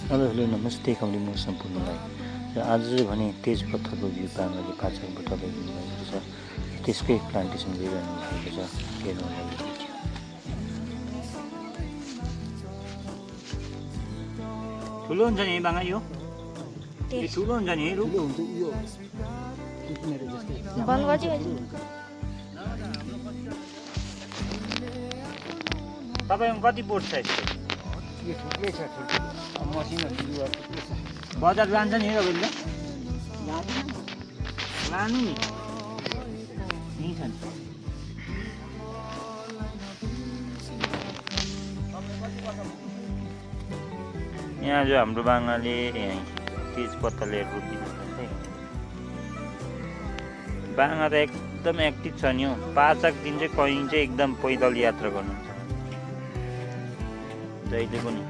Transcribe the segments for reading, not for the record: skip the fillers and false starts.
Hello नमस्ते कमली सम्पूर्णलाई। र आज चाहिँ भने तेजपत्ताको बिउ बाङ्गाले पाचकबाट ल्याइदिनु भएको छ। त्यसकै प्लान्टेसन गरिरहनु भएको छ। हेर्नु लागि ठुलो हुन्छ नि बाङ्गा यो ठुलो हुन्छ नि रुख हुन्छ यो तपाईँ कति बोट छ यसको? यो थुप्रै छ मसिनहरू बिरुवा थुप्रै छ। बजार लान्छ नि तपाईँले? लानु नि यहीँ छ नि। यहाँ जो हाम्रो बाङ्गाले तेजपत्ता लिएर रोपिदिनु है। बाङ्गा त एकदम एक्टिभ छ नि हौ। पाचक दिन चाहिँ कहीँ चाहिँ एकदम पैदल यात्रा गर्नुहुन्छ जहिले पनि।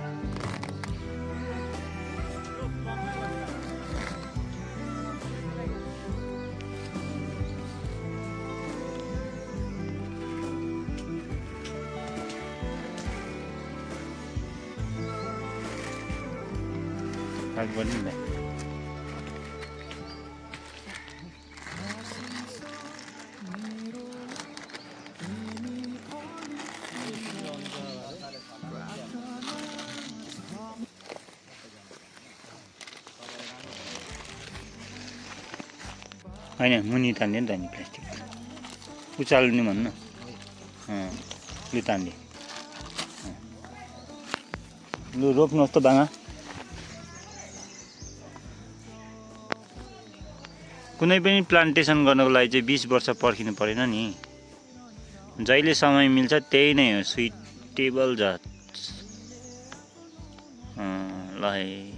होइन मुनि तान्दियो नि त नि प्लास्टिक उचाल्नु भन्नु लु तान्दियो। लु रोप्नुहोस् त बाङ्गा। कुनै पनि प्लान्टेसन गर्नको लागि चाहिँ 20 वर्ष पर्खिनु परेन नि। जहिले समय मिल्छ त्यही नै हो सुइटेबल जात। ल है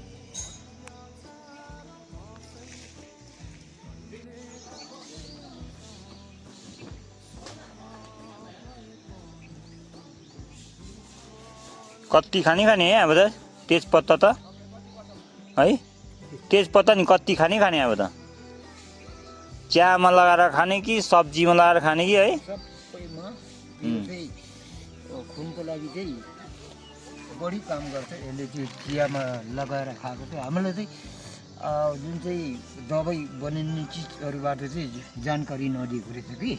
कति खाने है अब त तेजपत्ता त है। तेजपत्ता नि कति खाने अब त चियामा लगाएर खाने कि सब्जीमा लगाएर खाने कि है? सबैमा यो चाहिँ खुनको लागि चाहिँ बढी काम गर्छ। यसले चाहिँ चियामा लगाएर खाएको चाहिँ हामीलाई चाहिँ जुन चाहिँ दबाई बनिने चिजहरूबाट चाहिँ जानकारी नदिएको रहेछ कि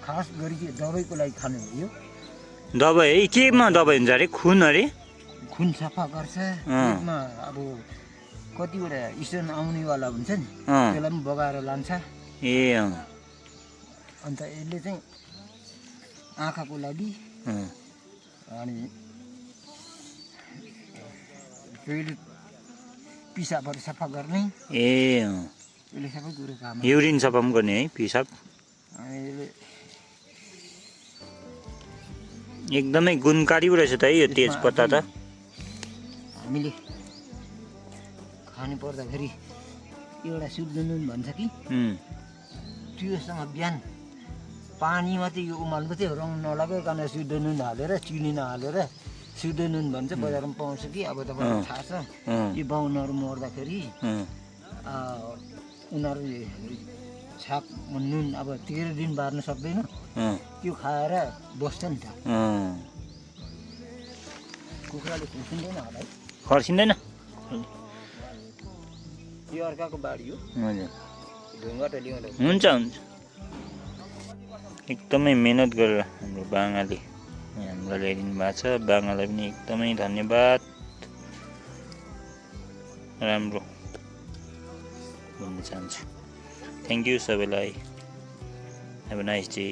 खास गरी दबाईको लागि खानु हो। यो दबाई है केमा दबाई हुन्छ अरे? खुन अरे? खुन सफा गर्छ। पेटमा अब कतिवटा स्टोन आउनेवाला हुन्छ नि त्यसलाई पनि बगाएर लान्छ। ए अन्त यसले चाहिँ आँखाको लागि अनि टोइलेट पिसाबहरू सफा गर्ने यसले सबै कुरो काम। युरिन सफा पनि गर्ने है पिसाब। यसले एकदमै गुणकारी रहेछ त है यो तेजपत्ता त। हामीले खानु पर्दाखेरि एउटा शुद्ध नुन भन्छ कि त्योसँग बिहान पानीमा चाहिँ यो उमाल्नु चाहिँ रङ नलगाइकन शुद्ध नुन हालेर चिनी नहालेर शुद्ध नुन भन्छ। बजारमा पाउँछ कि अब तपाईँलाई थाहा छ। यो बाहुनहरू मर्दाखेरि उनीहरू छाप नुन अब 13 दिन बार्न सक्दैन त्यो खाएर बस्छ नि त। कुखुराले खुर्सिँदैन होला है? खर्सिँदैन। यो अर्काको बाडी हो। हजुर ढुङ्गाटा ल्याउँदा हुन्छ हुन्छ। एकदमै मेहनत गरेर हाम्रो बाङ्गाले हामीलाई ल्याइदिनु भएको छ। बाङ्गालाई पनि एकदमै धन्यवाद। राम्रो भन्न चाहन्छु। थ्याङ्क यू सबैलाई। Have a nice day.